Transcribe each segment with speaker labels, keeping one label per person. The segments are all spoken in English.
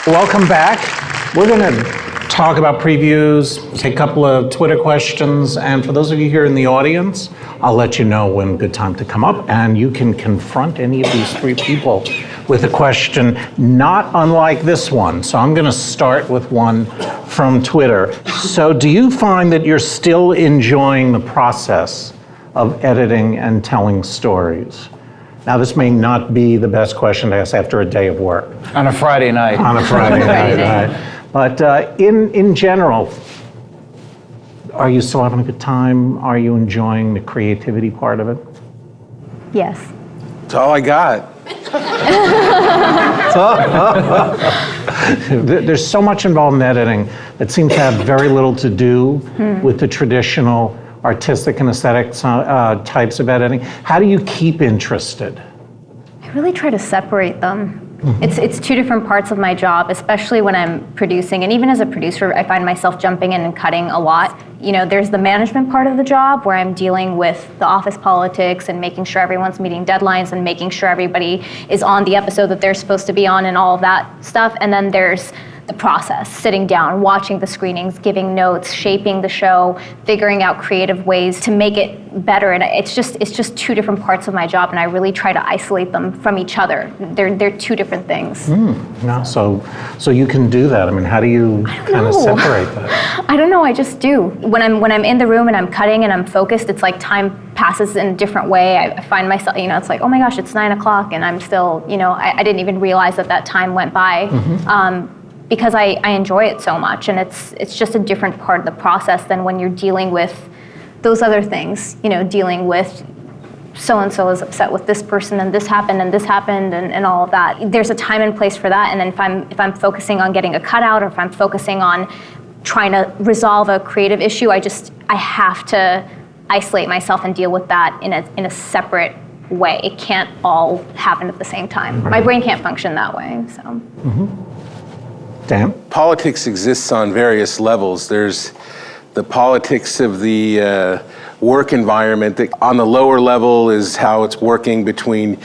Speaker 1: Welcome back. We're going to talk about previews, take a couple of Twitter questions, and for those of you here in the audience, I'll let you know when good time to come up, and you can confront any of these three people with a question not unlike this one. So I'm going to start with one from Twitter. So do you find that you're still enjoying the process of editing and telling stories? Now, this may not be the best question to ask after a day of work.
Speaker 2: On a Friday night.
Speaker 1: On a Friday night, right. But in general, are you still having a good time? Are you enjoying the creativity part of it?
Speaker 3: Yes.
Speaker 4: That's all I got.
Speaker 1: There's so much involved in editing that seems to have very little to do with the traditional artistic and aesthetic types of editing. How do you keep interested?
Speaker 3: I really try to separate them. It's two different parts of my job, especially when I'm producing. And even as a producer, I find myself jumping in and cutting a lot. You know, there's the management part of the job where I'm dealing with the office politics and making sure everyone's meeting deadlines and making sure everybody is on the episode that they're supposed to be on and all of that stuff. And then there's the process, sitting down, watching the screenings, giving notes, shaping the show, figuring out creative ways to make it better. And it's just two different parts of my job, and I really try to isolate them from each other. They're two different things.
Speaker 1: No, so you can do that. I mean, how do you kind of separate that?
Speaker 3: I don't know, I just do. When I'm in the room and I'm cutting and I'm focused, it's like time passes in a different way. I find myself, it's like, oh my gosh, it's 9 o'clock and I'm still, I didn't even realize that time went by. Because I enjoy it so much, and it's just a different part of the process than when you're dealing with those other things, dealing with so-and-so is upset with this person and this happened and all of that. There's a time and place for that, and then if I'm focusing on getting a cutout or if I'm focusing on trying to resolve a creative issue, I have to isolate myself and deal with that in a separate way. It can't all happen at the same time. Right. My brain can't function that way, so.
Speaker 1: Dan?
Speaker 4: Politics exists on various levels. There's the politics of the work environment that on the lower level is how it's working between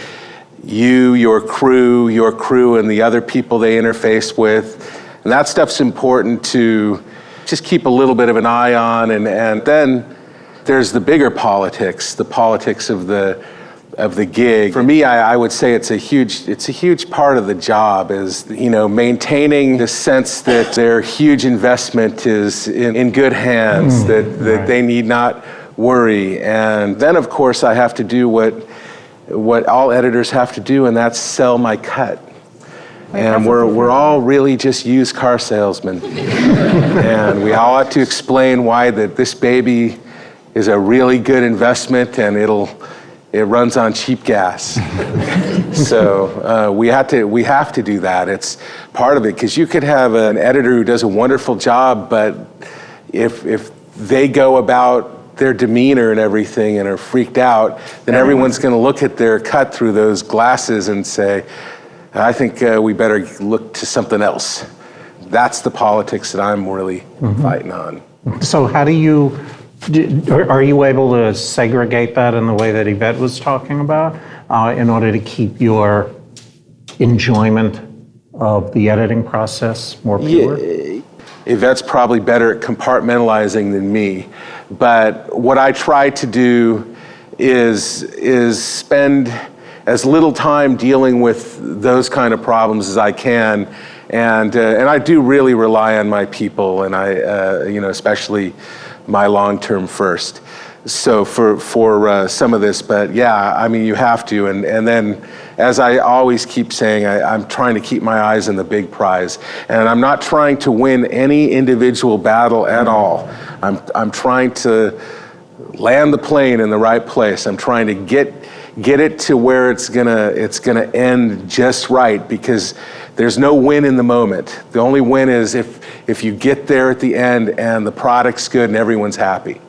Speaker 4: you, your crew, and the other people they interface with. And that stuff's important to just keep a little bit of an eye on. And then there's the bigger politics, the politics of the gig. For me, I would say it's a huge part of the job is, maintaining the sense that their huge investment is in good hands, that they need not worry. And then, of course, I have to do what all editors have to do, and that's sell my cut. And we're all really just used car salesmen. And we all have to explain why that this baby is a really good investment and it runs on cheap gas. So we have to do that. It's part of it, because you could have an editor who does a wonderful job, but if they go about their demeanor and everything and are freaked out, then everyone's going to look at their cut through those glasses and say, I think we better look to something else. That's the politics that I'm really fighting on.
Speaker 1: So how do you... Are you able to segregate that in the way that Yvette was talking about in order to keep your enjoyment of the editing process more pure?
Speaker 4: Yeah, Yvette's probably better at compartmentalizing than me, but what I try to do is spend as little time dealing with those kind of problems as I can, and I do really rely on my people, and I especially my long-term first. So for some of this, but yeah, I mean, you have to. And then, as I always keep saying, I'm trying to keep my eyes on the big prize. And I'm not trying to win any individual battle at all. I'm trying to land the plane in the right place. I'm trying to get it to where it's gonna end just right, because there's no win in the moment. The only win is if you get there at the end and the product's good and everyone's happy.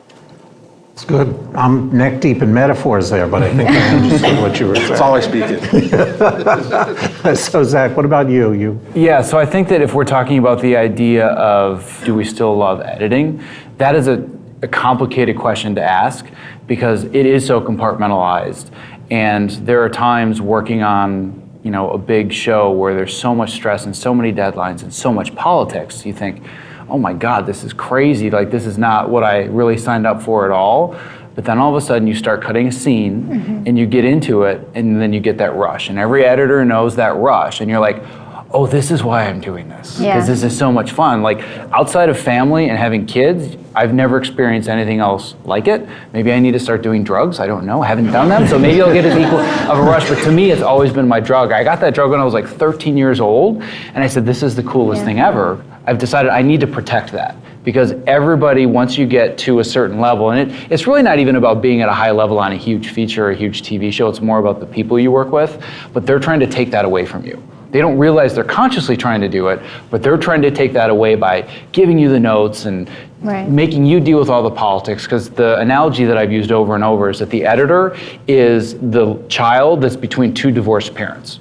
Speaker 1: It's good. I'm neck deep in metaphors there, but I think I understood what you were saying.
Speaker 4: That's all I speak in.
Speaker 1: So Zach, what about you?
Speaker 2: Yeah, so I think that if we're talking about the idea of do we still love editing, that is a complicated question to ask, because it is so compartmentalized. And there are times working on a big show where there's so much stress and so many deadlines and so much politics, you think, oh my God, this is crazy. Like, this is not what I really signed up for at all. But then all of a sudden you start cutting a scene and you get into it, and then you get that rush. And every editor knows that rush. And you're like, oh, this is why I'm doing this. Because this is so much fun. Like, outside of family and having kids, I've never experienced anything else like it. Maybe I need to start doing drugs. I don't know. I haven't done them. So maybe I'll get as equal of a rush. But to me, it's always been my drug. I got that drug when I was like 13 years old. And I said, this is the coolest thing ever. I've decided I need to protect that. Because everybody, once you get to a certain level, and it's really not even about being at a high level on a huge feature or a huge TV show, it's more about the people you work with, but they're trying to take that away from you. They don't realize they're consciously trying to do it, but they're trying to take that away by giving you the notes and making you deal with all the politics. Because the analogy that I've used over and over is that the editor is the child that's between two divorced parents.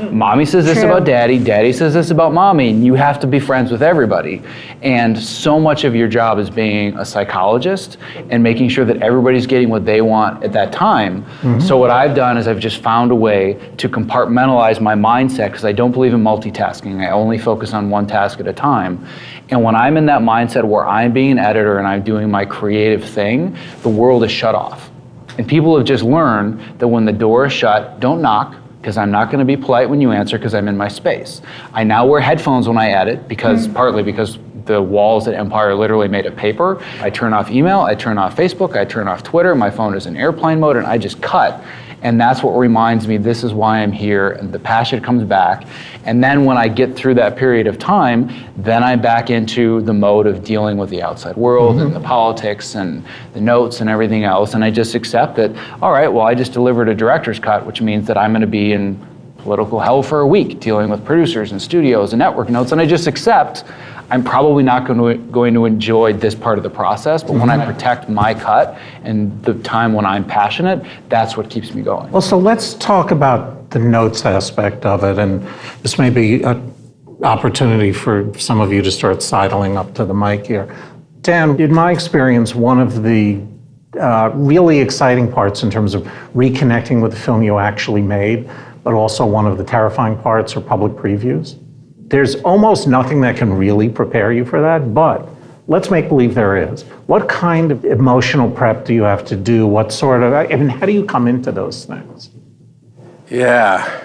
Speaker 2: Mommy says this about daddy, daddy says this about mommy, and you have to be friends with everybody. And so much of your job is being a psychologist and making sure that everybody's getting what they want at that time. So what I've done is I've just found a way to compartmentalize my mindset, because I don't believe in multitasking. I only focus on one task at a time. And when I'm in that mindset where I'm being an editor and I'm doing my creative thing, the world is shut off. And people have just learned that when the door is shut, don't knock, because I'm not going to be polite when you answer, because I'm in my space. I now wear headphones when I edit, because partly because the walls at Empire are literally made of paper. I turn off email, I turn off Facebook, I turn off Twitter, my phone is in airplane mode, and I just cut. And that's what reminds me, this is why I'm here, and the passion comes back. And then when I get through that period of time, then I'm back into the mode of dealing with the outside world and the politics and the notes and everything else. And I just accept that, all right, well, I just delivered a director's cut, which means that I'm going to be in political hell for a week, dealing with producers and studios and network notes. And I just accept I'm probably not going to enjoy this part of the process, but when I protect my cut and the time when I'm passionate, that's what keeps me going.
Speaker 1: Well, so let's talk about the notes aspect of it, and this may be an opportunity for some of you to start sidling up to the mic here. Dan, in my experience, one of the really exciting parts in terms of reconnecting with the film you actually made, but also one of the terrifying parts are public previews. There's almost nothing that can really prepare you for that, but let's make believe there is. What kind of emotional prep do you have to do? What sort of, I mean, how do you come into those things?
Speaker 4: Yeah.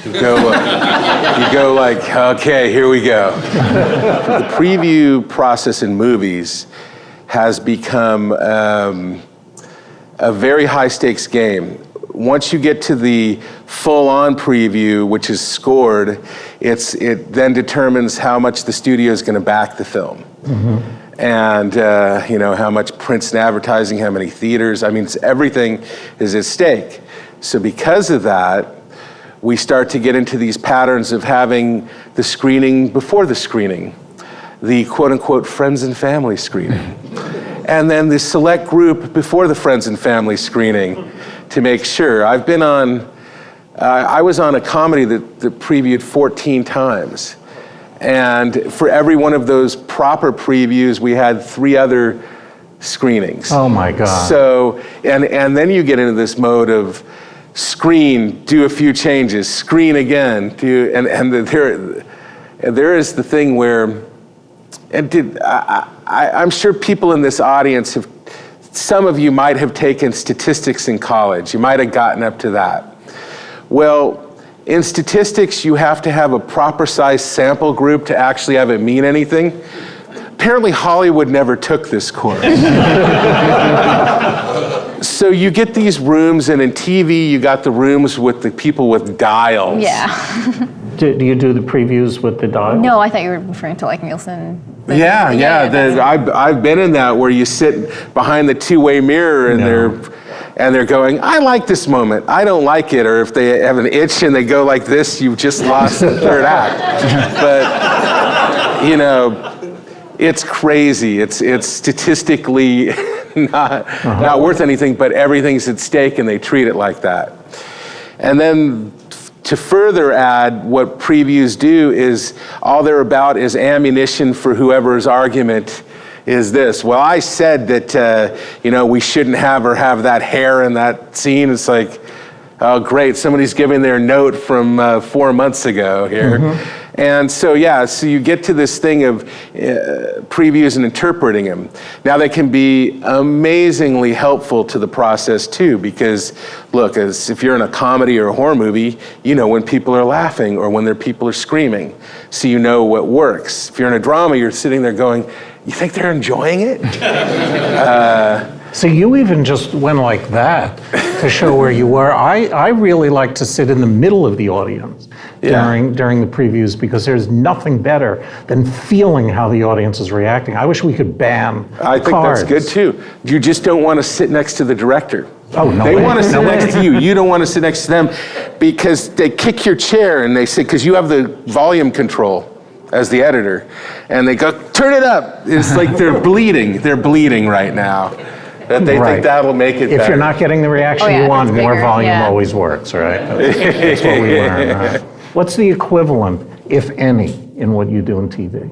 Speaker 4: You go like, okay, here we go. The preview process in movies has become a very high stakes game. Once you get to the full-on preview, which is scored, it then determines how much the studio is going to back the film. And how much prints and advertising, how many theaters. I mean, everything is at stake. So because of that, we start to get into these patterns of having the screening before the screening, the quote-unquote friends and family screening. And then the select group before the friends and family screening, to make sure. I was on a comedy that previewed 14 times. And for every one of those proper previews, we had 3 other screenings.
Speaker 1: Oh my God.
Speaker 4: So, and then you get into this mode of screen, do a few changes, screen again, there is the thing where, I'm sure people in this audience have, some of you might have taken statistics in college. You might have gotten up to that. Well, in statistics, you have to have a proper size sample group to actually have it mean anything. Apparently, Hollywood never took this course. So you get these rooms, and in TV, you got the rooms with the people with dials.
Speaker 3: Yeah.
Speaker 1: Do you do the previews with the dials?
Speaker 3: No, I thought you were referring to like Nielsen.
Speaker 4: Yeah. I've been in that where you sit behind the two-way mirror and they're going, I like this moment, I don't like it, or if they have an itch and they go like this, you've just lost the third act. But it's crazy. It's statistically not worth anything, but everything's at stake, and they treat it like that. And then to further add, what previews do is all they're about is ammunition for whoever's argument is this. Well, I said that we shouldn't have her have that hair in that scene. It's like, Oh, great, somebody's giving their note from 4 months ago here. And so, so you get to this thing of previews and interpreting them. Now, they can be amazingly helpful to the process too, because look, if you're in a comedy or a horror movie, you know when people are laughing or when people are screaming, so you know what works. If you're in a drama, you're sitting there going, you think they're enjoying it?
Speaker 1: So you even just went like that to show where you were. I really like to sit in the middle of the audience during the previews, because there's nothing better than feeling how the audience is reacting. I wish we could ban
Speaker 4: I think
Speaker 1: cards.
Speaker 4: that's good too. You just don't want to sit next to the director.
Speaker 1: Oh, no
Speaker 4: They
Speaker 1: way.
Speaker 4: want to sit
Speaker 1: No
Speaker 4: next
Speaker 1: way.
Speaker 4: to you. You don't want to sit next to them, because they kick your chair and they say, because you have the volume control as the editor, and they go, turn it up. It's like they're bleeding. They're bleeding right now. That they think that'll make it better.
Speaker 1: If you're not getting the reaction you want,
Speaker 3: that's
Speaker 1: more
Speaker 3: bigger,
Speaker 1: volume
Speaker 3: yeah.
Speaker 1: always works, right? That's what we learn, right? What's the equivalent, if any, in what you do in TV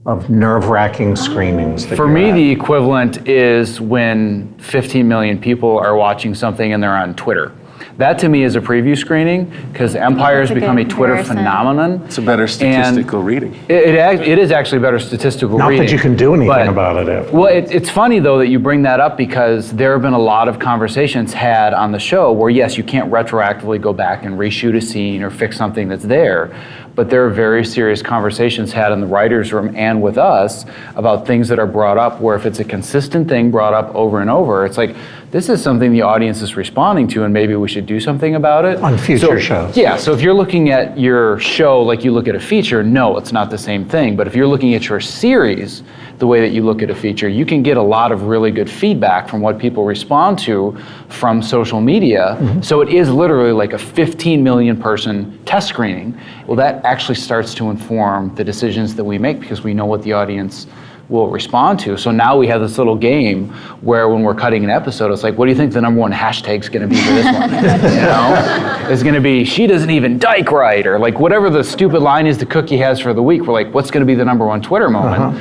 Speaker 1: of nerve-wracking screenings?
Speaker 2: For me, the equivalent is when 15 million people are watching something and they're on Twitter. That to me is a preview screening, because Empire has
Speaker 3: That's a
Speaker 2: become a
Speaker 3: good
Speaker 2: Twitter
Speaker 3: comparison.
Speaker 2: phenomenon.
Speaker 4: It's a better statistical reading.
Speaker 2: It is actually better statistical
Speaker 1: Not
Speaker 2: reading.
Speaker 1: that you can do anything
Speaker 2: but-
Speaker 1: about it.
Speaker 2: Well, it's funny though that you bring that up, because there have been a lot of conversations had on the show where yes, you can't retroactively go back and reshoot a scene or fix something that's there, but there are very serious conversations had in the writer's room and with us about things that are brought up where if it's a consistent thing brought up over and over, it's like, this is something the audience is responding to and maybe we should do something about it.
Speaker 1: On future shows.
Speaker 2: Yeah, so if you're looking at your show like you look at a feature, no, it's not the same thing. But if you're looking at your series the way that you look at a feature, you can get a lot of really good feedback from what people respond to from social media. So it is literally like a 15 million person test screening. Well, that actually starts to inform the decisions that we make, because we know what the audience will respond to. So now we have this little game where when we're cutting an episode, it's like, what do you think the #1 hashtag's gonna be for this one? You know? It's gonna be, she doesn't even dike right, or like whatever the stupid line is the cookie has for the week. We're like, what's gonna be the #1 Twitter moment?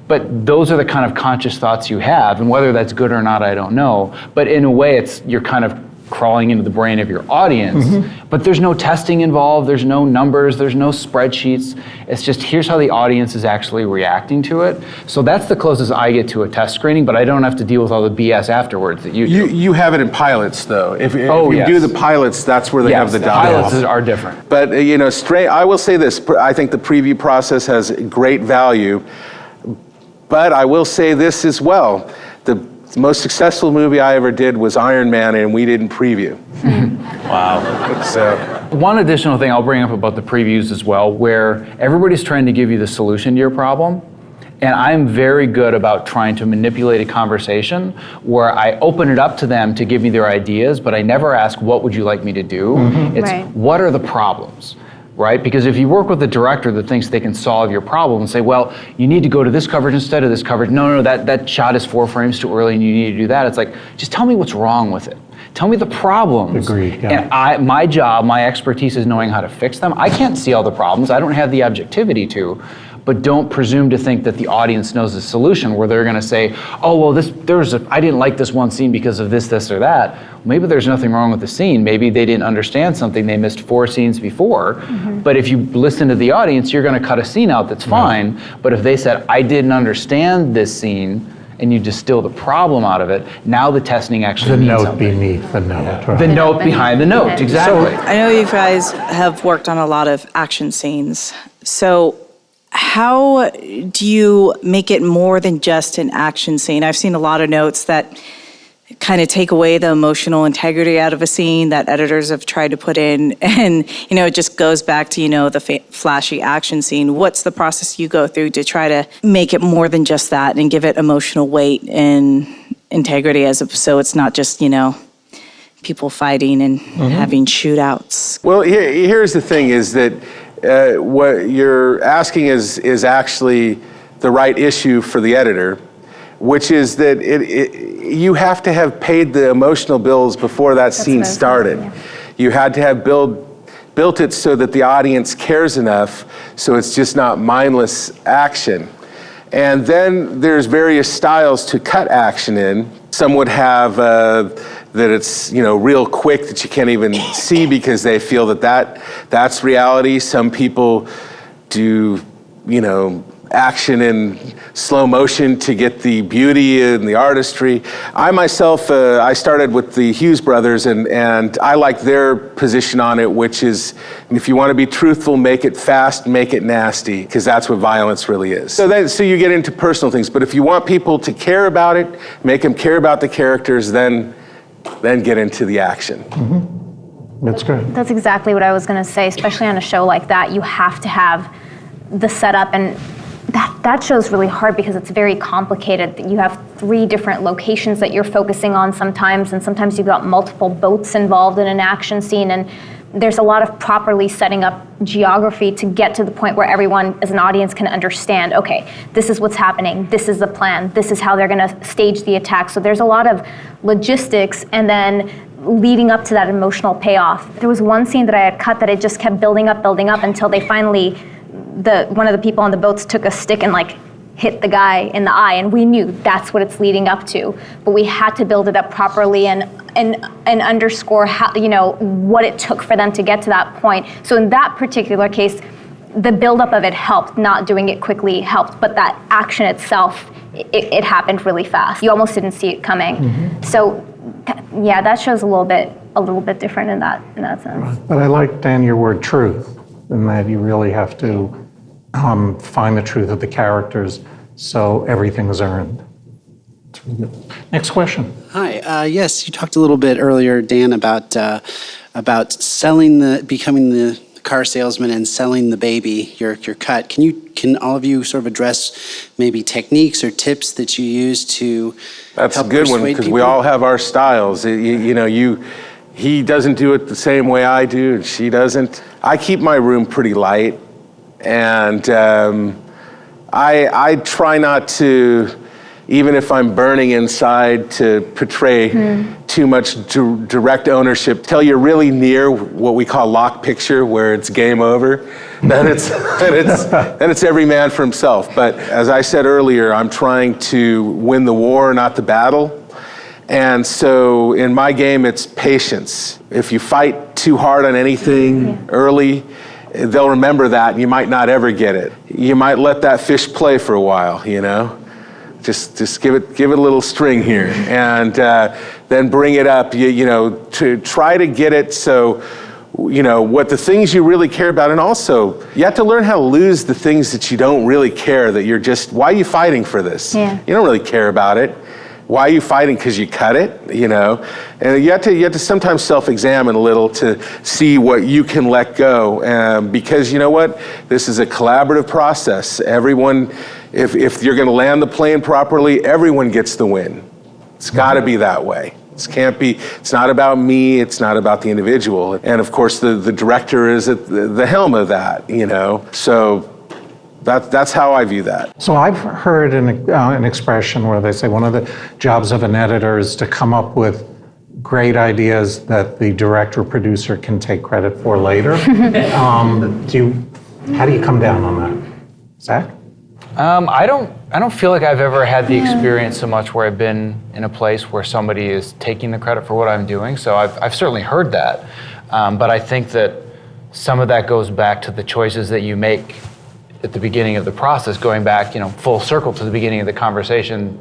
Speaker 2: But those are the kind of conscious thoughts you have, and whether that's good or not, I don't know. But in a way, you're kind of crawling into the brain of your audience, but there's no testing involved, there's no numbers, there's no spreadsheets. It's just, here's how the audience is actually reacting to it. So that's the closest I get to a test screening, but I don't have to deal with all the BS afterwards that you do.
Speaker 4: You have it in pilots, though. If you
Speaker 2: yes.
Speaker 4: do the pilots, that's where they have the dialogue.
Speaker 2: pilots are different.
Speaker 4: But I will say this: I think the preview process has great value. But I will say this as well: the most successful movie I ever did was Iron Man, and we didn't preview. Wow. So.
Speaker 2: One additional thing I'll bring up about the previews as well, where everybody's trying to give you the solution to your problem. And I'm very good about trying to manipulate a conversation where I open it up to them to give me their ideas, but I never ask, what would you like me to do? It's,
Speaker 3: Right.
Speaker 2: what are the problems? Right? Because if you work with a director that thinks they can solve your problem and say, well, you need to go to this coverage instead of this coverage. No, that shot is 4 frames too early and you need to do that. It's like, just tell me what's wrong with it. Tell me the problems.
Speaker 1: Agreed, yeah.
Speaker 2: And my job, my expertise is knowing how to fix them. I can't see all the problems. I don't have the objectivity to. But don't presume to think that the audience knows the solution, where they're going to say, oh, well, I didn't like this one scene because of this, this, or that. Maybe there's nothing wrong with the scene. Maybe they didn't understand something. They missed 4 scenes before. But if you listen to the audience, you're going to cut a scene out that's fine. But if they said, I didn't understand this scene, and you distill the problem out of it, now the testing actually
Speaker 1: The
Speaker 2: means
Speaker 1: note
Speaker 2: something.
Speaker 1: beneath the note. Right?
Speaker 2: The note behind the note, exactly.
Speaker 5: I know you guys have worked on a lot of action scenes. So how do you make it more than just an action scene? I've seen a lot of notes that kind of take away the emotional integrity out of a scene that editors have tried to put in. And, it just goes back to, the flashy action scene. What's the process you go through to try to make it more than just that and give it emotional weight and integrity, so it's not just, people fighting and having shootouts?
Speaker 4: Well, here's the thing: is that what you're asking is actually the right issue for the editor, which is that you have to have paid the emotional bills before that scene
Speaker 3: what I was
Speaker 4: started.
Speaker 3: thinking,
Speaker 4: You had to have built it so that the audience cares enough, so it's just not mindless action. And then there's various styles to cut action in. Some would have that it's, real quick that you can't even see because they feel that's reality. Some people do, action in slow motion to get the beauty and the artistry. I myself, I started with the Hughes brothers, and I like their position on it, which is, if you want to be truthful, make it fast, make it nasty, because that's what violence really is. So you get into personal things, but if you want people to care about it, make them care about the characters, then get into the action.
Speaker 1: Mm-hmm. That's good.
Speaker 3: That's exactly what I was going to say, especially on a show like that. You have to have the setup, and that show's really hard because it's very complicated. You have 3 different locations that you're focusing on sometimes, and sometimes you've got multiple boats involved in an action scene, and there's a lot of properly setting up geography to get to the point where everyone as an audience can understand, okay, this is what's happening, this is the plan, this is how they're gonna stage the attack. So there's a lot of logistics, and then leading up to that emotional payoff. There was one scene that I had cut that it just kept building up until they finally, one of the people on the boats took a stick and hit the guy in the eye, and we knew that's what it's leading up to. But we had to build it up properly and underscore how, what it took for them to get to that point. So in that particular case, the buildup of it helped. Not doing it quickly helped, but that action itself, it happened really fast. You almost didn't see it coming. Mm-hmm. So that show's a little bit different in that sense.
Speaker 1: But I like, Dan, your word truth, in that you really have to find the truth of the characters so everything is earned. It's really good. Next question.
Speaker 6: Hi. Yes, you talked a little bit earlier, Dan, about becoming the car salesman and selling the baby, your cut. Can all of you sort of address maybe techniques or tips that you use to
Speaker 4: That's
Speaker 6: help
Speaker 4: a good one,
Speaker 6: persuade
Speaker 4: because
Speaker 6: people?
Speaker 4: we all have our styles. He doesn't do it the same way I do, and she doesn't. I keep my room pretty light, and I try not to, even if I'm burning inside, to portray too much direct ownership till you're really near what we call lock picture, where it's game over. Then it's every man for himself. But as I said earlier, I'm trying to win the war, not the battle. And so in my game, it's patience. If you fight too hard on anything early, they'll remember that, and you might not ever get it. You might let that fish play for a while, Just give it a little string here, and then bring it up. To try to get it so, what the things you really care about, and also you have to learn how to lose the things that you don't really care. That you're just, why are you fighting for this?
Speaker 3: Yeah.
Speaker 4: You don't really care about it. Why are you fighting? Because you cut it, And you have to sometimes self-examine a little to see what you can let go. Because you know what? This is a collaborative process. Everyone, if you're going to land the plane properly, everyone gets the win. It's got to be that way. It's not about me, it's not about the individual. And of course, the director is at the helm of that, So that's how I view that.
Speaker 1: So I've heard an expression where they say one of the jobs of an editor is to come up with great ideas that the director or producer can take credit for later. How do you come down on that? Zach?
Speaker 2: I don't feel like I've ever had the experience so much where I've been in a place where somebody is taking the credit for what I'm doing. So I've certainly heard that, but I think that some of that goes back to the choices that you make at the beginning of the process. Going back, full circle to the beginning of the conversation.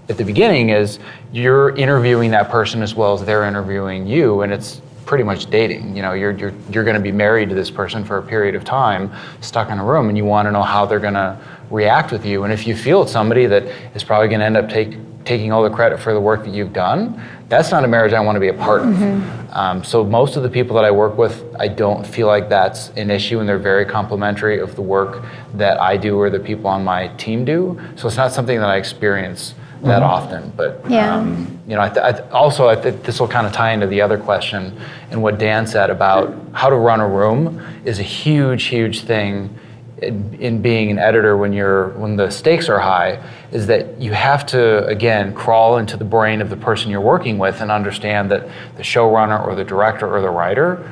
Speaker 2: At the beginning is you're interviewing that person as well as they're interviewing you, and it's pretty much dating. You're going to be married to this person for a period of time, stuck in a room, and you want to know how they're going to react with you. And if you feel it's somebody that is probably going to end up taking all the credit for the work that you've done, that's not a marriage I want to be a part of. So most of the people that I work with, I don't feel like that's an issue, and they're very complimentary of the work that I do or the people on my team do. So it's not something that I experience that often. But I think this will kind of tie into the other question and what Dan said about how to run a room is a huge thing in being an editor when the stakes are high, is that you have to, again, crawl into the brain of the person you're working with and understand that the showrunner or the director or the writer,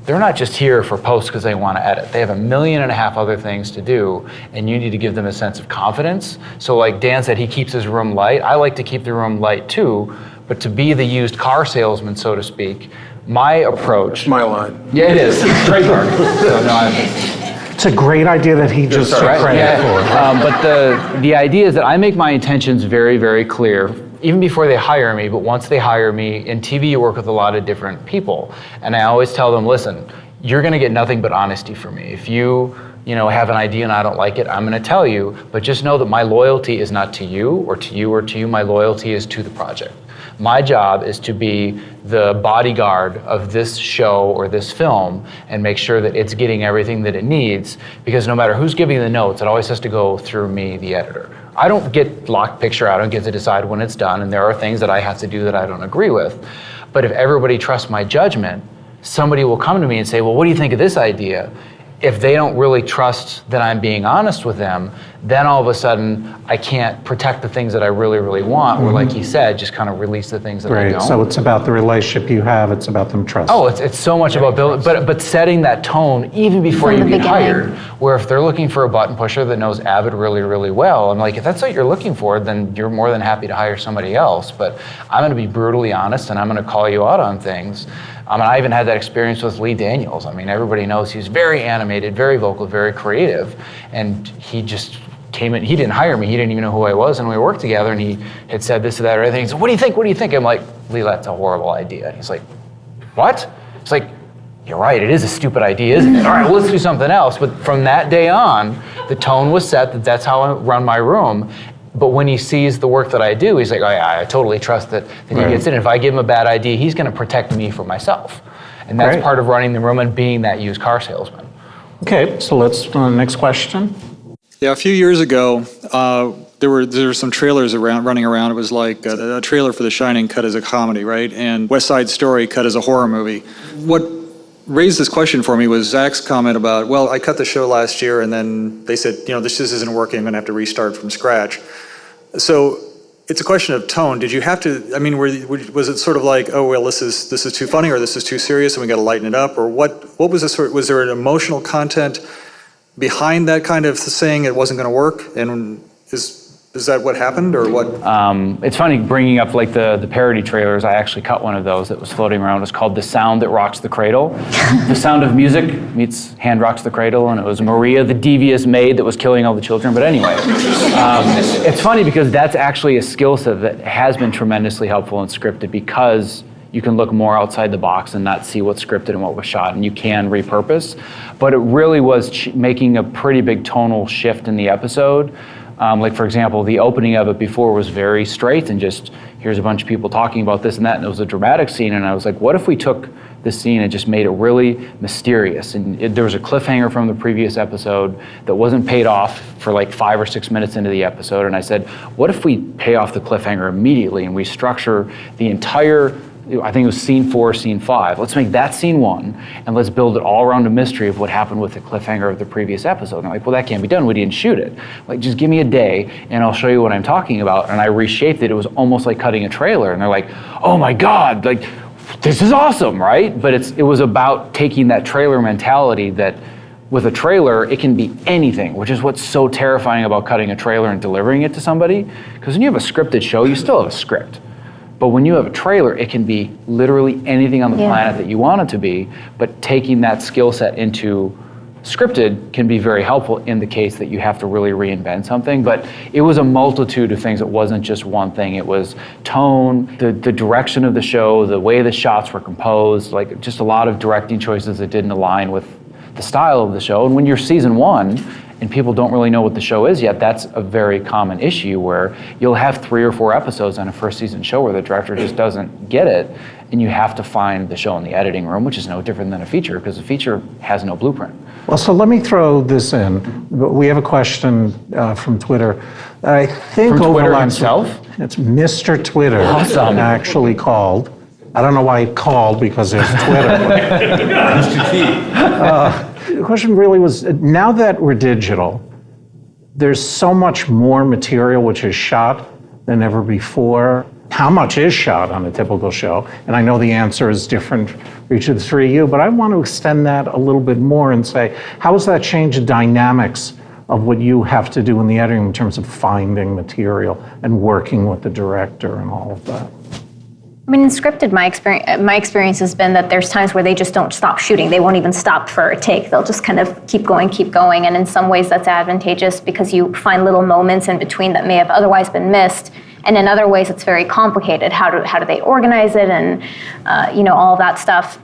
Speaker 2: they're not just here for posts because they want to edit. They have 1.5 million other things to do, and you need to give them a sense of confidence. So like Dan said, he keeps his room light. I like to keep the room light too, But to be the used car salesman, so to speak, my approach.
Speaker 4: My line.
Speaker 2: Yeah, it is. Trademark. So, no,
Speaker 1: It's a great idea that he just took credit for.
Speaker 2: But the idea is that I make my intentions very, very clear, even before they hire me, but once they hire me, in TV you work with a lot of different people. And I always tell them, listen, you're gonna get nothing but honesty from me. If you have an idea and I don't like it, I'm gonna tell you, but just know that my loyalty is not to you or to you or to you, my loyalty is to the project. My job is to be the bodyguard of this show or this film and make sure that it's getting everything that it needs, because no matter who's giving the notes, it always has to go through me, the editor. I don't get locked picture, I don't get to decide when it's done, and there are things that I have to do that I don't agree with. But if everybody trusts my judgment, somebody will come to me and say, well, what do you think of this idea? If they don't really trust that I'm being honest with them, then all of a sudden I can't protect the things that I really, really want, or like he said, just kind of release the things that I don't.
Speaker 1: So it's about the relationship you have, it's about them trusting.
Speaker 2: Oh, it's so much about building, but setting that tone even before you get hired, where if they're looking for a button pusher that knows Avid really, really well, I'm like, if that's what you're looking for, then you're more than happy to hire somebody else. But I'm gonna be brutally honest and I'm gonna call you out on things. I even had that experience with Lee Daniels. I mean, everybody knows he's very animated, very vocal, very creative, and he just came in, he didn't hire me, he didn't even know who I was, and we worked together, and he had said this or that or anything. He said, what do you think, what do you think? I'm like, Lee, that's a horrible idea. He's like, what? It's like, you're right, it is a stupid idea, isn't it? All right, well, let's do something else. But from that day on, the tone was set that that's how I run my room. But when he sees the work that I do, he's like, oh yeah, I totally trust that he gets in. If I give him a bad idea, he's gonna protect me from myself. And that's part of running the room and being that used car salesman.
Speaker 1: Okay, so let's, next question.
Speaker 7: Yeah, a few years ago, there were some trailers running around. It was like a trailer for The Shining cut as a comedy, right? And West Side Story cut as a horror movie. What raised this question for me was Zack's comment about, well, I cut the show last year and then they said, this just isn't working, I'm gonna have to restart from scratch. So it's a question of tone. Did you have to, was it sort of like, oh, well, this is too funny or this is too serious and we gotta lighten it up? Or what was the was there an emotional content behind that kind of saying it wasn't gonna work? And is that what happened or what?
Speaker 2: It's funny bringing up like the parody trailers. I actually cut one of those that was floating around. It was called The Sound That Rocks the Cradle. The Sound of Music meets Hand Rocks the Cradle, and it was Maria, the devious maid that was killing all the children. But anyway, it's funny because that's actually a skill set that has been tremendously helpful in scripted, because you can look more outside the box and not see what's scripted and what was shot, and you can repurpose. But it really was making a pretty big tonal shift in the episode. Like, for example, the opening of it before was very straight and just, here's a bunch of people talking about this and that, and it was a dramatic scene, and I was like, what if we took this scene and just made it really mysterious? And there was a cliffhanger from the previous episode that wasn't paid off for like 5 or 6 minutes into the episode, and I said, what if we pay off the cliffhanger immediately and we structure the entire, I think it was scene 4, scene 5. Let's make that scene 1, and let's build it all around a mystery of what happened with the cliffhanger of the previous episode. And I'm like, well, that can't be done. We didn't shoot it. Like, just give me a day, and I'll show you what I'm talking about. And I reshaped it. It was almost like cutting a trailer. And they're like, oh my God, like, this is awesome, right? But it was about taking that trailer mentality that with a trailer, it can be anything, which is what's so terrifying about cutting a trailer and delivering it to somebody. Because when you have a scripted show, you still have a script. But when you have a trailer, it can be literally anything on the planet that you want it to be, but taking that skill set into scripted can be very helpful in the case that you have to really reinvent something. But it was a multitude of things. It wasn't just one thing. It was tone, the direction of the show, the way the shots were composed, like just a lot of directing choices that didn't align with the style of the show. And when you're season 1, and people don't really know what the show is yet, that's a very common issue where you'll have 3 or 4 episodes on a first season show where the director just doesn't get it, and you have to find the show in the editing room, which is no different than a feature, because a feature has no blueprint.
Speaker 1: Well, so let me throw this in. We have a question from Twitter. I think
Speaker 2: From Twitter
Speaker 1: overlaps-
Speaker 2: himself?
Speaker 1: It's Mr. Twitter actually called. I don't know why he called, because there's Twitter.
Speaker 4: Mr. T.
Speaker 1: The question really was, now that we're digital, there's so much more material which is shot than ever before. How much is shot on a typical show? And I know the answer is different for each of the 3 of you, but I want to extend that a little bit more and say, how has that changed the dynamics of what you have to do in the editing in terms of finding material and working with the director and all of that?
Speaker 3: I mean, in scripted, my experience has been that there's times where they just don't stop shooting. They won't even stop for a take. They'll just kind of keep going. And in some ways that's advantageous because you find little moments in between that may have otherwise been missed. And in other ways, it's very complicated. How do they organize it and, all of that stuff.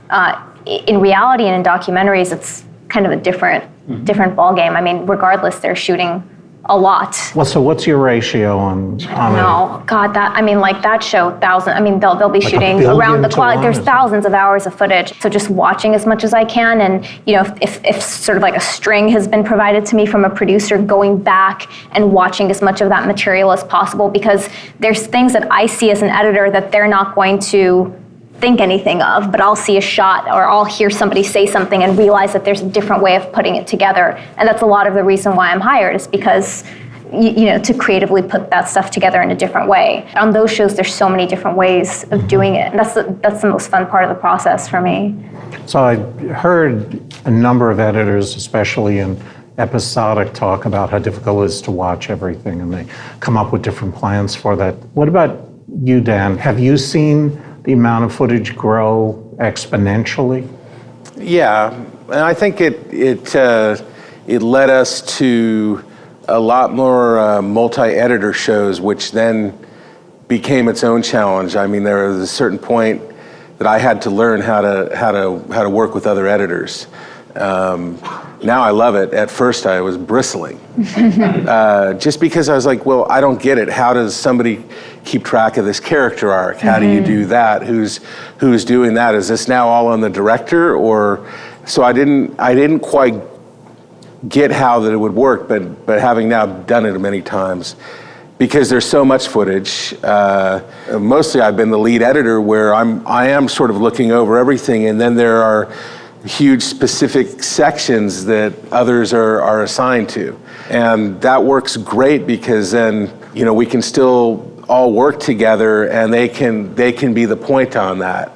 Speaker 3: In reality and in documentaries, it's kind of a different ballgame. I mean, regardless, they're shooting a lot.
Speaker 1: Well, so what's your ratio on
Speaker 3: No, God, that show, they'll be
Speaker 1: Like
Speaker 3: shooting
Speaker 1: 1 billion
Speaker 3: around the
Speaker 1: to
Speaker 3: clock.
Speaker 1: one
Speaker 3: There's
Speaker 1: or
Speaker 3: thousands of hours of footage. So just watching as much as I can, and if sort of like a string has been provided to me from a producer, going back and watching as much of that material as possible, because there's things that I see as an editor that they're not going to think anything of, but I'll see a shot or I'll hear somebody say something and realize that there's a different way of putting it together. And that's a lot of the reason why I'm hired, is because to creatively put that stuff together in a different way. On those shows, there's so many different ways of doing it. And that's the most fun part of the process for me.
Speaker 1: So I heard a number of editors, especially in episodic, talk about how difficult it is to watch everything, and they come up with different plans for that. What about you, Dan? Have you seen the amount of footage grow exponentially?
Speaker 4: Yeah, and I think it led us to a lot more multi-editor shows, which then became its own challenge. I mean, there was a certain point that I had to learn how to work with other editors. Now I love it. At first I was bristling, just because I was like, well, I don't get it. How does somebody keep track of this character arc? How do you do that? Who's doing that? Is this now all on the director? Or so I didn't quite get how that it would work, but having now done it many times, because there's so much footage. Mostly I've been the lead editor, where I am sort of looking over everything, and then there are huge specific sections that others are assigned to. And that works great, because then, we can still all work together, and they can be the point on that.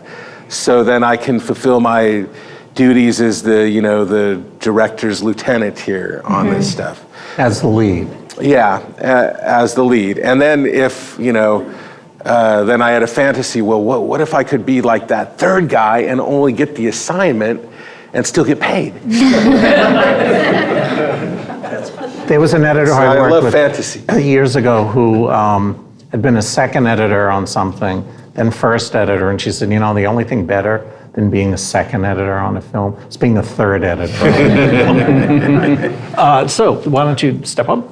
Speaker 4: So then I can fulfill my duties as the director's lieutenant here on this stuff.
Speaker 1: As the lead.
Speaker 4: Yeah, as the lead. And then if, then I had a fantasy, well, what if I could be like that third guy and only get the assignment and still get paid?
Speaker 1: There was an editor
Speaker 4: So
Speaker 1: I
Speaker 4: I
Speaker 1: worked
Speaker 4: love
Speaker 1: with
Speaker 4: fantasy.
Speaker 1: years ago who had been a second editor on something, then first editor, and she said, the only thing better than being a second editor on a film is being a third editor. So why don't you step up?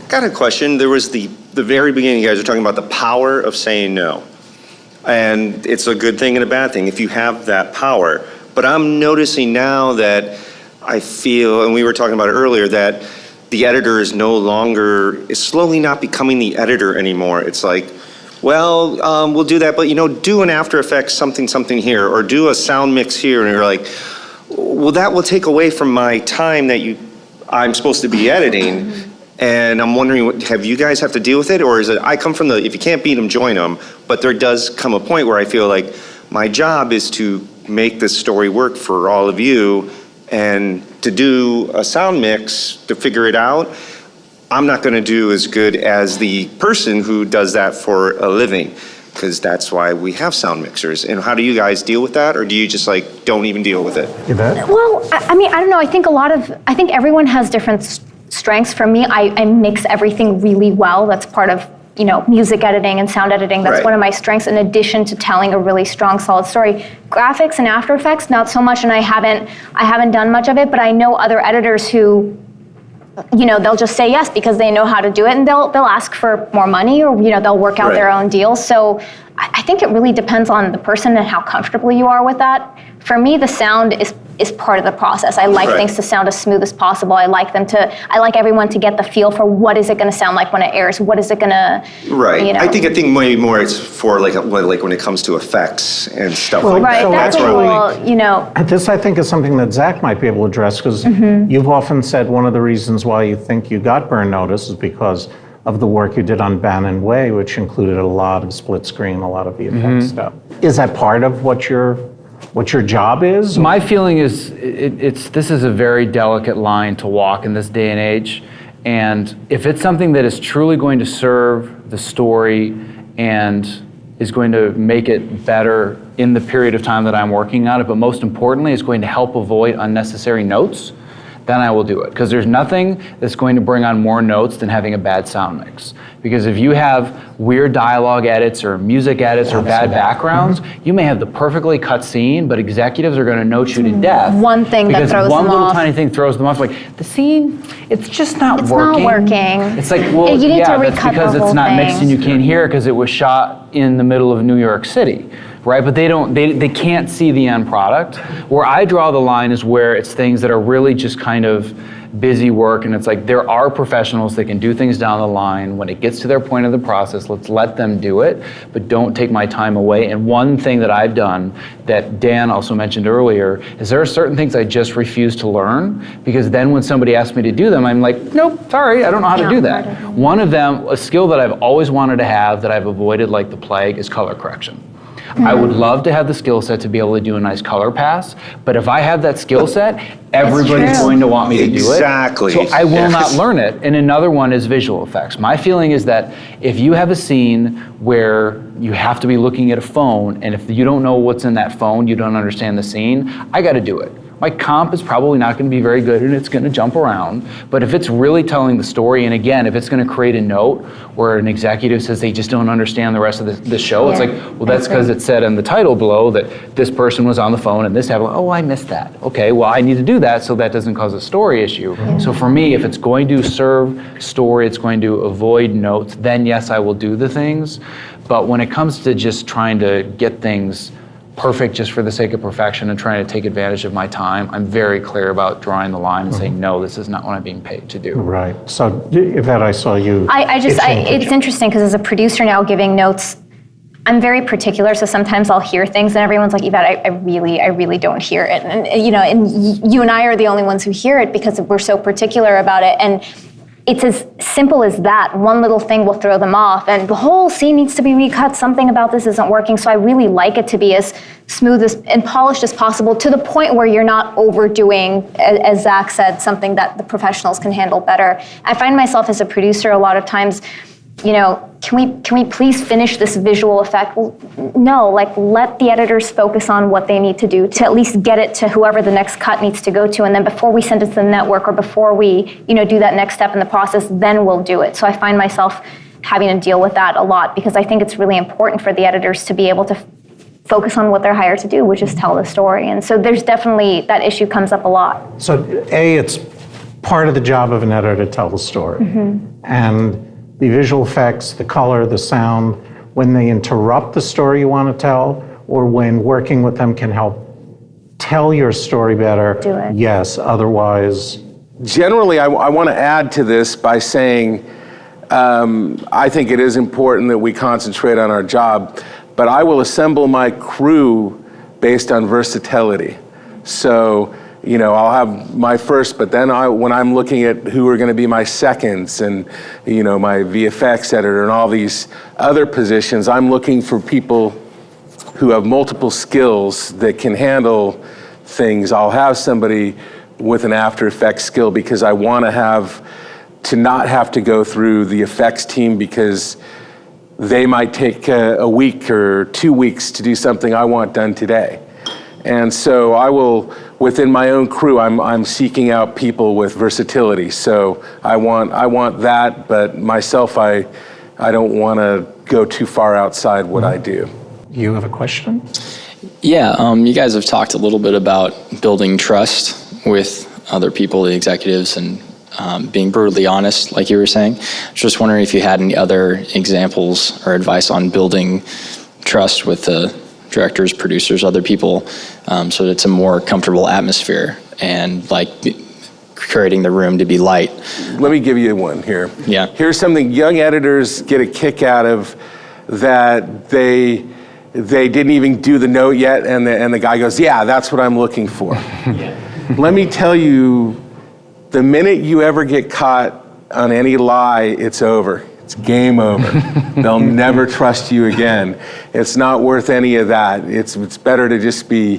Speaker 8: Got a question. There was the very beginning, you guys were talking about the power of saying no. And it's a good thing and a bad thing if you have that power. But I'm noticing now that I feel, and we were talking about it earlier, that the editor is slowly not becoming the editor anymore. It's like, well, we'll do that, but do an After Effects something here, or do a sound mix here, and you're like, well, that will take away from my time that I'm supposed to be editing. And I'm wondering, have you guys have to deal with it, or is it, I come from if you can't beat them, join them, but there does come a point where I feel like my job is to make this story work for all of you, and to do a sound mix, to figure it out, I'm not gonna do as good as the person who does that for a living, because that's why we have sound mixers. And how do you guys deal with that, or do you just don't even deal with it?
Speaker 1: Yvette?
Speaker 3: Well, I don't know. I think everyone has different strengths. For me, I mix everything really well. That's part of music editing and sound editing. That's
Speaker 8: Right.
Speaker 3: one of my strengths, in addition to telling a really strong, solid story. Graphics and After Effects, not so much, and I haven't done much of it, but I know other editors who, they'll just say yes because they know how to do it, and they'll ask for more money, or they'll work out their own deals. So I think it really depends on the person and how comfortable you are with that. For me, the sound is part of the process. I like things to sound as smooth as possible. I like everyone to get the feel for what is it going to sound like when it airs. What is it going to,
Speaker 8: Right. I think maybe more it's for like when it comes to effects and stuff like
Speaker 3: right,
Speaker 8: that.
Speaker 3: that's a
Speaker 8: where
Speaker 3: little,
Speaker 1: This, I think, is something that Zack might be able to address, because you've often said one of the reasons why you think you got Burn Notice is because of the work you did on Bannon Way, which included a lot of split screen, a lot of VFX stuff. Is that part of what your job is?
Speaker 2: My feeling is this is a very delicate line to walk in this day and age. And if it's something that is truly going to serve the story and is going to make it better in the period of time that I'm working on it, but most importantly, it's going to help avoid unnecessary notes, then I will do it. Because there's nothing that's going to bring on more notes than having a bad sound mix. Because if you have weird dialogue edits or music edits or bad backgrounds, you may have the perfectly cut scene, but executives are going to note you to death.
Speaker 3: One thing that throws them off.
Speaker 2: Because one little tiny thing throws them off. Like, the scene, it's just not
Speaker 3: It's
Speaker 2: working.
Speaker 3: not working.
Speaker 2: It's like, well,
Speaker 3: You need to
Speaker 2: yeah, that's
Speaker 3: recut the
Speaker 2: because it's
Speaker 3: whole
Speaker 2: not
Speaker 3: thing.
Speaker 2: mixed and you can't hear it because it was shot in the middle of New York City. Right, but they can't see the end product. Where I draw the line is where it's things that are really just kind of busy work, and it's like there are professionals that can do things down the line. When it gets to their point of the process, let's let them do it, but don't take my time away. And one thing that I've done that Dan also mentioned earlier is there are certain things I just refuse to learn, because then when somebody asks me to do them, I'm like, nope, sorry, I don't know how to do that. One of them, a skill that I've always wanted to have that I've avoided like the plague, is color correction. I would love to have the skill set to be able to do a nice color pass, but if I have that skill set, everybody's
Speaker 3: true.
Speaker 2: going to want me to do it.
Speaker 8: Exactly.
Speaker 2: So I will not
Speaker 8: Yes.
Speaker 2: learn it. And another one is visual effects. My feeling is that if you have a scene where you have to be looking at a phone, and if you don't know what's in that phone, you don't understand the scene, I got to do it. My comp is probably not going to be very good and it's going to jump around, but if it's really telling the story, and again, if it's going to create a note where an executive says they just don't understand the rest of the show, it's
Speaker 3: Yeah,
Speaker 2: like, well, that's because it said in the title below that this person was on the phone and this happened. Oh, I missed that. Okay, well, I need to do that so that doesn't cause a story issue. So for me, if it's going to serve story, it's going to avoid notes, then yes, I will do the things. But when it comes to just trying to get things perfect just for the sake of perfection and trying to take advantage of my time, I'm very clear about drawing the line and saying, no, this is not what I'm being paid to do.
Speaker 1: Right. So, Yvette, I saw you.
Speaker 3: It's interesting because as a producer now giving notes, I'm very particular, so sometimes I'll hear things and everyone's like, Yvette, I really don't hear it. And you and I are the only ones who hear it because we're so particular about it. And it's as simple as that. One little thing will throw them off, and the whole scene needs to be recut. Something about this isn't working. So I really like it to be as smooth and polished as possible, to the point where you're not overdoing, as Zack said, something that the professionals can handle better. I find myself as a producer a lot of times, can we please finish this visual effect? Well, no, let the editors focus on what they need to do to at least get it to whoever the next cut needs to go to, and then before we send it to the network or before we, do that next step in the process, then we'll do it. So I find myself having to deal with that a lot, because I think it's really important for the editors to be able to focus on what they're hired to do, which is tell the story. And so there's definitely, that issue comes up a lot.
Speaker 1: So, it's part of the job of an editor to tell the story. And the visual effects, the color, the sound, when they interrupt the story you want to tell, or when working with them can help tell your story better.
Speaker 3: Do it.
Speaker 1: Yes, otherwise.
Speaker 4: Generally, I want to add to this by saying I think it is important that we concentrate on our job, but I will assemble my crew based on versatility. So, I'll have my first, but then when I'm looking at who are going to be my seconds and, my VFX editor and all these other positions, I'm looking for people who have multiple skills that can handle things. I'll have somebody with an After Effects skill because I want to not have to go through the effects team, because they might take a week or 2 weeks to do something I want done today. And so I will, within my own crew, I'm seeking out people with versatility. So I want that, but myself, I don't want to go too far outside what I do.
Speaker 1: You have a question?
Speaker 9: Yeah, you guys have talked a little bit about building trust with other people, the executives, and being brutally honest, like you were saying. Just wondering if you had any other examples or advice on building trust with the directors, producers, other people, so that it's a more comfortable atmosphere and creating the room to be light.
Speaker 4: Let me give you one here.
Speaker 9: Yeah.
Speaker 4: Here's something young editors get a kick out of, that they didn't even do the note yet, and the guy goes, yeah, that's what I'm looking for. Let me tell you, the minute you ever get caught on any lie, it's over. It's game over. They'll never trust you again. It's not worth any of that. It's better to just be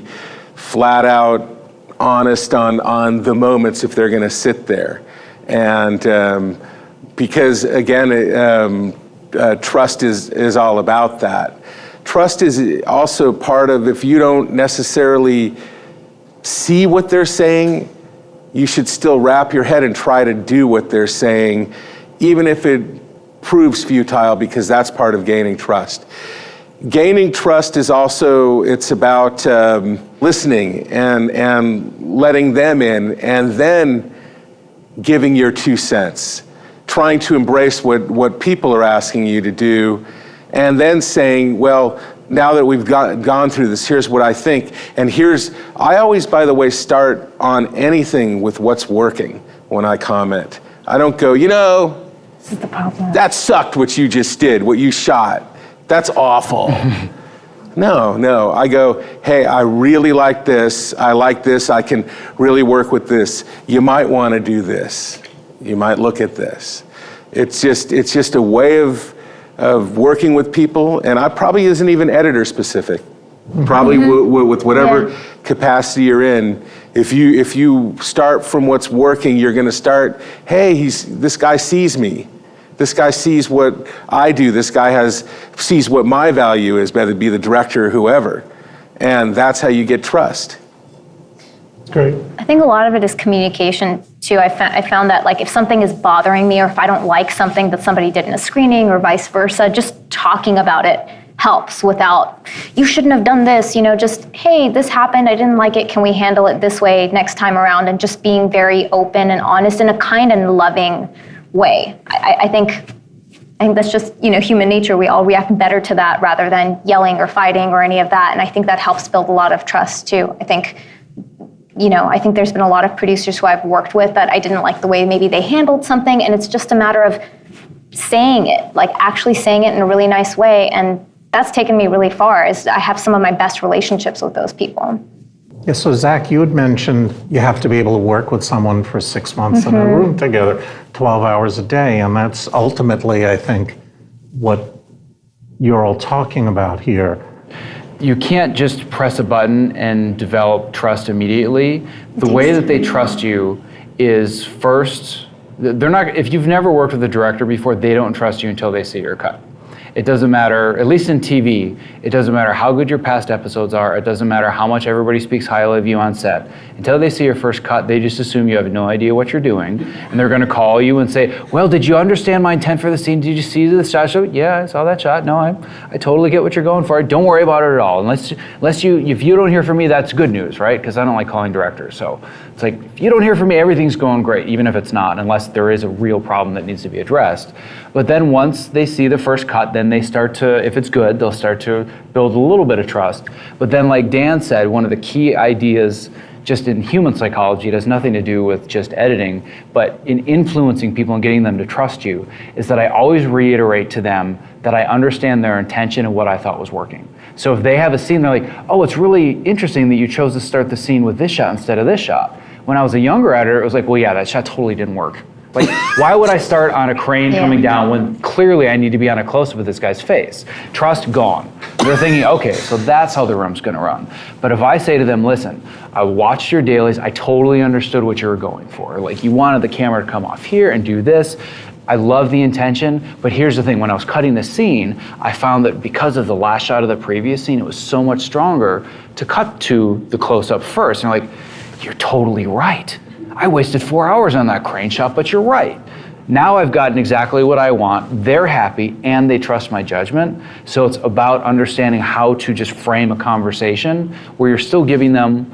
Speaker 4: flat out honest on the moments if they're going to sit there. And because, again, trust is all about that. Trust is also part of, if you don't necessarily see what they're saying, you should still wrap your head and try to do what they're saying, even if it proves futile, because that's part of gaining trust. Gaining trust is also, it's about listening and letting them in, and then giving your 2 cents, trying to embrace what people are asking you to do, and then saying, well, now that we've gone through this, here's what I think. And I always, by the way, start on anything with what's working when I comment. I don't go,
Speaker 3: This is the problem.
Speaker 4: that sucked what you just did, what you shot. That's awful. No, I go, hey, I really like this. I can really work with this. You might want to do this. You might look at this. It's just a way of working with people, and I probably isn't even editor specific. Probably with whatever capacity you're in. If you start from what's working, you're going to start, hey, this guy sees me. This guy sees what I do. This guy sees what my value is, whether it be the director or whoever. And that's how you get trust.
Speaker 1: Great.
Speaker 3: I think a lot of it is communication too. I found that like if something is bothering me or if I don't like something that somebody did in a screening or vice versa, just talking about it helps without, you shouldn't have done this, just, hey, this happened, I didn't like it, can we handle it this way next time around? And just being very open and honest in a kind and loving way. I think that's just, human nature. We all react better to that rather than yelling or fighting or any of that. And I think that helps build a lot of trust too. I think there's been a lot of producers who I've worked with that I didn't like the way maybe they handled something, and it's just a matter of saying it, like actually saying it in a really nice way. And that's taken me really far. I have some of my best relationships with those people.
Speaker 1: Yeah, so Zack, you had mentioned you have to be able to work with someone for 6 months in a room together, 12 hours a day, and that's ultimately, I think, what you're all talking about here.
Speaker 2: You can't just press a button and develop trust immediately. The way that they trust you is first, if you've never worked with a director before, they don't trust you until they see your cut. It doesn't matter, at least in TV, it doesn't matter how good your past episodes are, it doesn't matter how much everybody speaks highly of you on set. Until they see your first cut, they just assume you have no idea what you're doing, and they're gonna call you and say, well, did you understand my intent for the scene? Did you see the shot? Yeah, I saw that shot. No, I totally get what you're going for. Don't worry about it at all. If you don't hear from me, that's good news, right? Because I don't like calling directors. So it's like, if you don't hear from me, everything's going great, even if it's not, unless there is a real problem that needs to be addressed. But then once they see the first cut, then they start to, if it's good, they'll start to build a little bit of trust. But then like Dan said, one of the key ideas just in human psychology, it has nothing to do with just editing, but in influencing people and getting them to trust you, is that I always reiterate to them that I understand their intention and what I thought was working. So if they have a scene, they're like, oh, it's really interesting that you chose to start the scene with this shot instead of this shot. When I was a younger editor, it was like, well, yeah, that shot totally didn't work. Like, why would I start on a crane coming down when clearly I need to be on a close-up with this guy's face? Trust gone. They're thinking, okay, so that's how the room's gonna run. But if I say to them, listen, I watched your dailies, I totally understood what you were going for. Like, you wanted the camera to come off here and do this. I love the intention, but here's the thing, when I was cutting the scene, I found that because of the last shot of the previous scene, it was so much stronger to cut to the close-up first. And they're like, you're totally right. I wasted 4 hours on that crane shot, but you're right. Now I've gotten exactly what I want. They're happy and they trust my judgment. So it's about understanding how to just frame a conversation where you're still giving them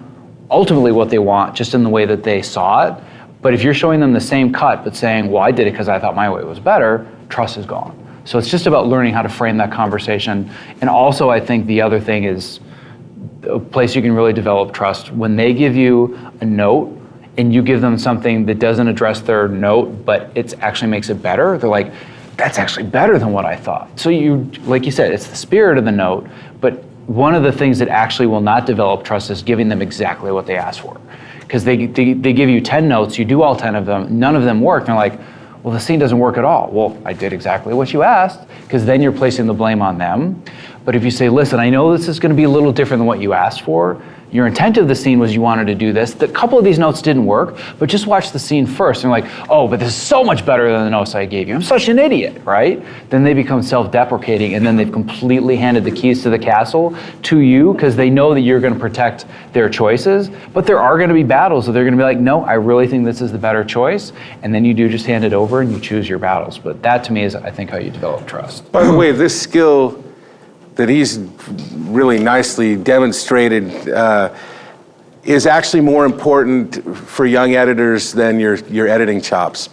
Speaker 2: ultimately what they want, just in the way that they saw it. But if you're showing them the same cut, but saying, well, I did it because I thought my way was better, trust is gone. So it's just about learning how to frame that conversation. And also, I think the other thing is a place you can really develop trust. When they give you a note, and you give them something that doesn't address their note, but it actually makes it better, they're like, that's actually better than what I thought. So you, like you said, it's the spirit of the note, but one of the things that actually will not develop trust is giving them exactly what they asked for. Because they give you 10 notes, you do all 10 of them, none of them work, and they're like, well, the scene doesn't work at all. Well, I did exactly what you asked, because then you're placing the blame on them. But if you say, listen, I know this is gonna be a little different than what you asked for, Your intent of the scene was you wanted to do this. A couple of these notes didn't work, but just watch the scene first. And you're like, oh, but this is so much better than the notes I gave you. I'm such an idiot, right? Then they become self-deprecating, and then they've completely handed the keys to the castle to you because they know that you're going to protect their choices. But there are going to be battles where they're going to be like, no, I really think this is the better choice. And then you do just hand it over and you choose your battles. But that to me is, I think, how you develop trust.
Speaker 4: By the way, this skill that he's really nicely demonstrated is actually more important for young editors than your editing chops.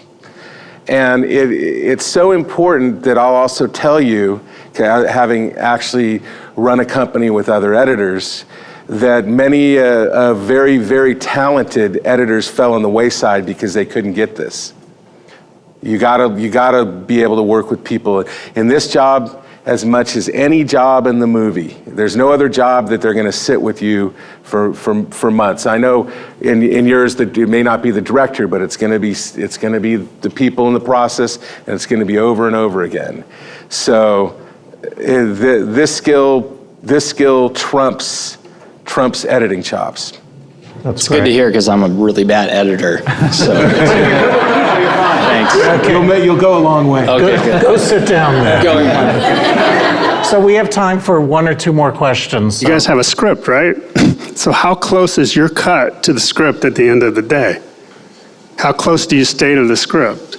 Speaker 4: And it's so important that I'll also tell you, having actually run a company with other editors, that many very, very talented editors fell on the wayside because they couldn't get this. You gotta be able to work with people. In this job, as much as any job in the movie. There's no other job that they're going to sit with you for months. I know in yours that it may not be the director, but it's going to be the people in the process, and it's going to be over and over again. So this skill trumps editing chops.
Speaker 9: It's good to hear because I'm a really bad editor. So thanks.
Speaker 4: You'll go a long way.
Speaker 9: Okay,
Speaker 1: Go sit down there.
Speaker 9: Going on.
Speaker 1: So we have time for one or two more questions.
Speaker 10: You guys have a script, right? So how close is your cut to the script at the end of the day? How close do you stay to the script?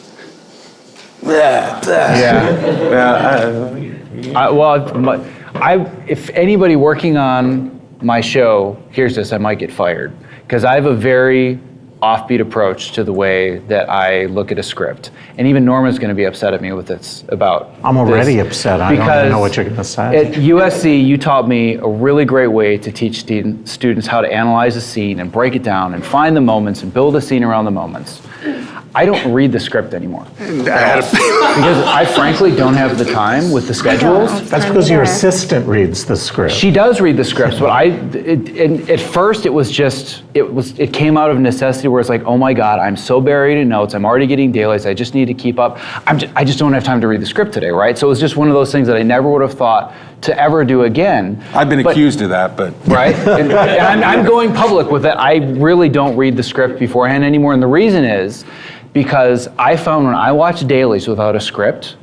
Speaker 2: If anybody working on my show hears this, I might get fired because I have a very offbeat approach to the way that I look at a script. And even Norman's going to be upset at me with this about
Speaker 1: I'm already upset. I don't even know what you're going to say.
Speaker 2: At USC, you taught me a really great way to teach students how to analyze a scene and break it down and find the moments and build a scene around the moments. I don't read the script anymore. Because I frankly don't have the time with the schedules.
Speaker 1: That's because your assistant reads the script.
Speaker 2: She does read the scripts, but at first it came out of necessity where it's like, oh my God, I'm so buried in notes, I'm already getting dailies, I just need to keep up. I just don't have time to read the script today, right? So it was just one of those things that I never would have thought to ever do again.
Speaker 4: I've been accused of that, but...
Speaker 2: Right? And I'm going public with that. I really don't read the script beforehand anymore, and the reason is because I found when I watch dailies without a script,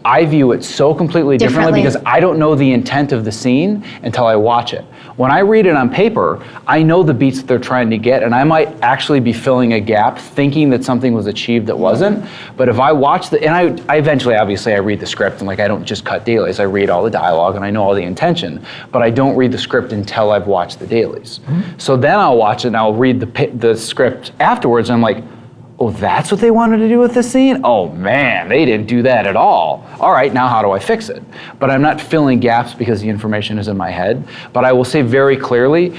Speaker 2: I view it so completely differently because I don't know the intent of the scene until I watch it. When I read it on paper, I know the beats that they're trying to get, and I might actually be filling a gap thinking that something was achieved that wasn't. But if I watch and I eventually, obviously, I read the script, and I don't just cut dailies. I read all the dialogue, and I know all the intention, but I don't read the script until I've watched the dailies. So then I'll watch it, and I'll read the script afterwards, and I'm like, oh, that's what they wanted to do with this scene? Oh man, they didn't do that at all. All right, now how do I fix it? But I'm not filling gaps because the information is in my head. But I will say very clearly,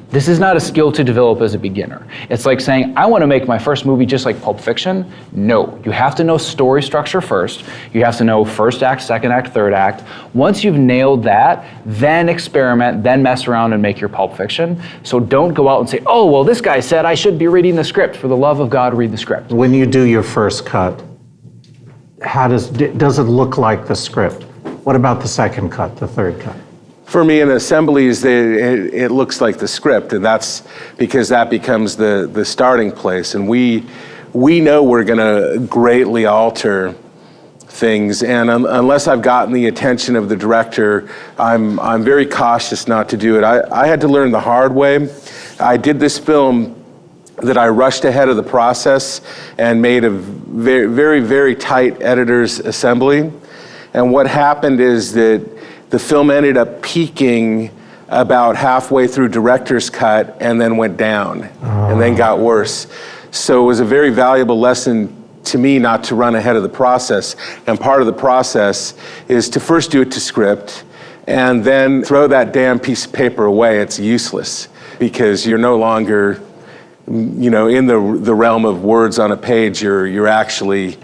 Speaker 2: this is not a skill to develop as a beginner. It's like saying, I want to make my first movie just like Pulp Fiction. No, you have to know story structure first. You have to know first act, second act, third act. Once you've nailed that, then experiment, then mess around and make your Pulp Fiction. So don't go out and say, oh, well, this guy said I should be reading the script. For the love of God, read the script.
Speaker 1: When you do your first cut, how does it look like the script? What about the second cut, the third cut?
Speaker 4: For me, in assemblies, it looks like the script, and that's because that becomes the starting place. And we know we're going to greatly alter things, and unless I've gotten the attention of the director, I'm very cautious not to do it. I had to learn the hard way. I did this film that I rushed ahead of the process and made a very, very, very tight editor's assembly. And what happened is that the film ended up peaking about halfway through director's cut and then went down and then got worse. So it was a very valuable lesson to me not to run ahead of the process. And part of the process is to first do it to script and then throw that damn piece of paper away. It's useless because you're no longer, in the realm of words on a page. You're actually,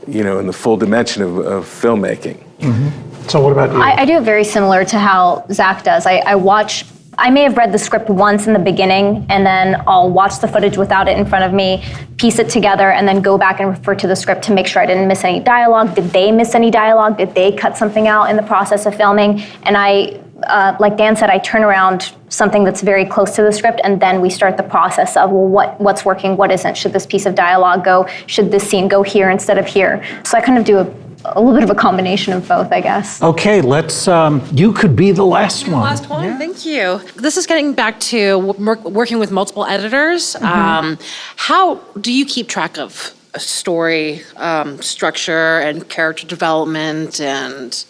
Speaker 4: in the full dimension of filmmaking.
Speaker 1: Mm-hmm. So what about you?
Speaker 3: I do it very similar to how Zack does. I may have read the script once in the beginning, and then I'll watch the footage without it in front of me, piece it together, and then go back and refer to the script to make sure I didn't miss any dialogue. Did they miss any dialogue? Did they cut something out in the process of filming? And I like Dan said, I turn around something that's very close to the script, and then we start the process of, well, what's working, what isn't? Should this piece of dialogue go? Should this scene go here instead of here? So I kind of do a little bit of a combination of both, I guess.
Speaker 1: Okay, let's, you could be the last one.
Speaker 11: Last one, thank you. This is getting back to working with multiple editors. How do you keep track of story structure and character development, and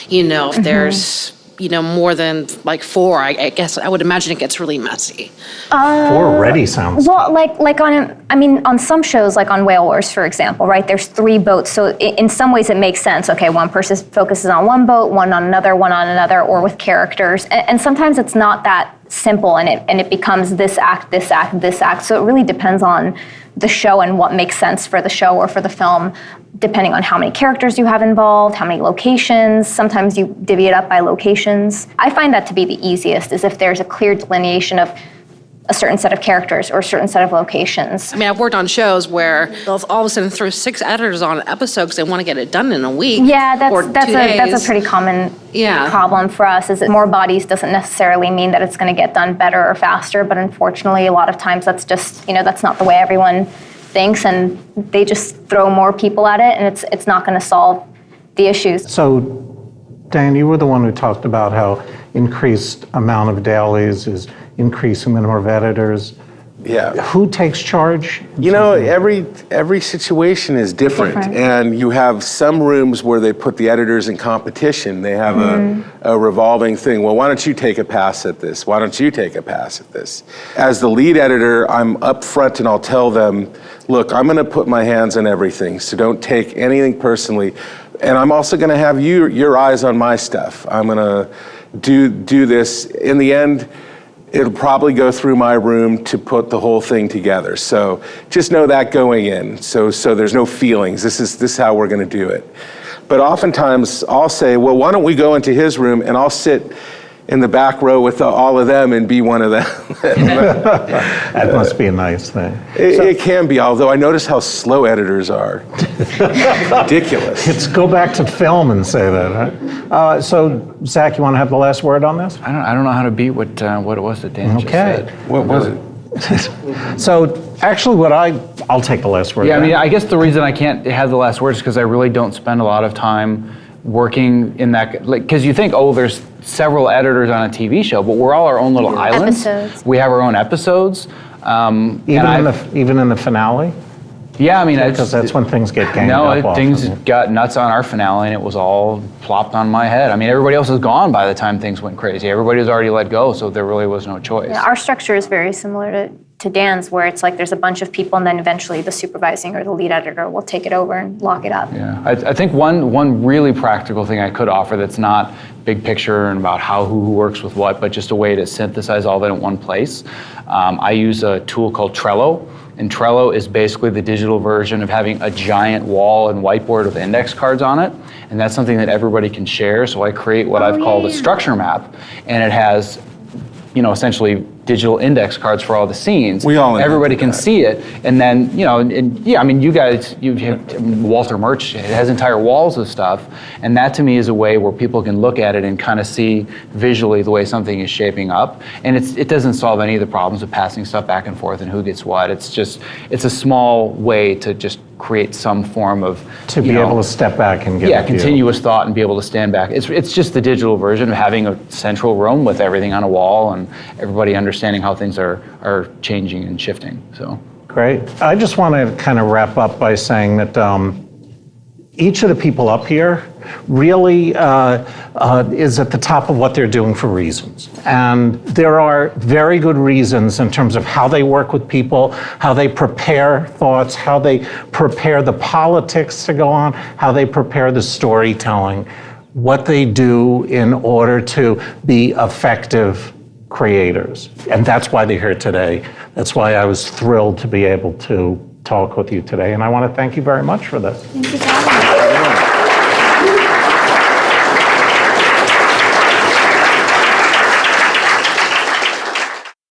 Speaker 11: if there's more than like 4, I guess I would imagine it gets really messy.
Speaker 1: 4 already sounds.
Speaker 3: Well, like on some shows, like on Whale Wars, for example, right? There's 3 boats, so in some ways it makes sense. Okay, one person focuses on one boat, one on another, or with characters, and sometimes it's not that simple, and it becomes this act, this act, this act. So it really depends on the show and what makes sense for the show or for the film, depending on how many characters you have involved, how many locations. Sometimes you divvy it up by locations. I find that to be the easiest, is if there's a clear delineation of a certain set of characters or a certain set of locations.
Speaker 11: I mean, I've worked on shows where they'll all of a sudden throw 6 editors on an episode because they want to get it done in a week.
Speaker 3: Yeah,
Speaker 11: or
Speaker 3: that's
Speaker 11: 2 days.
Speaker 3: a pretty common problem for us, is that more bodies doesn't necessarily mean that it's going to get done better or faster, but unfortunately a lot of times that's just, that's not the way everyone thinks, and they just throw more people at it, and it's not going to solve the issues.
Speaker 1: So, Dan, you were the one who talked about how increased amount of dailies is increasing the number of editors.
Speaker 4: Yeah.
Speaker 1: Who takes charge?
Speaker 4: Every situation is different. And you have some rooms where they put the editors in competition. They have a revolving thing. Well, why don't you take a pass at this? Why don't you take a pass at this? As the lead editor, I'm up front and I'll tell them, look, I'm going to put my hands on everything, so don't take anything personally. And I'm also going to have your eyes on my stuff. I'm going to do this. In the end, it'll probably go through my room to put the whole thing together. So just know that going in. So there's no feelings. This is how we're going to do it. But oftentimes I'll say, well, why don't we go into his room and I'll sit in the back row with all of them and be one of them.
Speaker 1: That must be a nice thing.
Speaker 4: It can be, although I notice how slow editors are. Ridiculous.
Speaker 1: Let's go back to film and say that. Huh? So, Zack, you want to have the last word on this?
Speaker 2: I don't know how to beat what it was that Dan just said.
Speaker 4: What was it?
Speaker 1: So, actually, I'll take the last word.
Speaker 2: Yeah, I mean, I guess the reason I can't have the last word is because I really don't spend a lot of time working in that, because you think, there's several editors on a TV show, but we're all our own little islands.
Speaker 3: Episodes.
Speaker 2: We have our own episodes.
Speaker 1: Even in the finale?
Speaker 2: Yeah, I mean,
Speaker 1: Because that's when things get ganged up.
Speaker 2: things
Speaker 1: often.
Speaker 2: got nuts on our finale, and it was all plopped on my head. I mean, everybody else is gone by the time things went crazy. Everybody was already let go, so there really was no choice.
Speaker 3: Yeah, our structure is very similar to Dan's, where it's like there's a bunch of people, and then eventually the supervising or the lead editor will take it over and lock it up.
Speaker 2: Yeah, I think one really practical thing I could offer that's not big picture and about who works with what, but just a way to synthesize all that in one place. I use a tool called Trello, and Trello is basically the digital version of having a giant wall and whiteboard with index cards on it, and that's something that everybody can share. So I create what I've called a structure map, and it has, essentially digital index cards for all the scenes. Everybody can see it, and then you guys, you have Walter Murch. It has entire walls of stuff, and that to me is a way where people can look at it and kind of see visually the way something is shaping up. And it doesn't solve any of the problems of passing stuff back and forth and who gets what. It's a small way to just create some form of
Speaker 1: to be able to step back and get
Speaker 2: continuous thought and be able to stand back. It's just the digital version of having a central room with everything on a wall and everybody understanding how things are changing and shifting. So
Speaker 1: great. I just want to kind of wrap up by saying that each of the people up here really is at the top of what they're doing for reasons. And there are very good reasons in terms of how they work with people, how they prepare thoughts, how they prepare the politics to go on, how they prepare the storytelling, what they do in order to be effective creators. And that's why they're here today. That's why I was thrilled to be able to talk with you today. And I want to thank you very much for this.
Speaker 3: Thank you, Zack.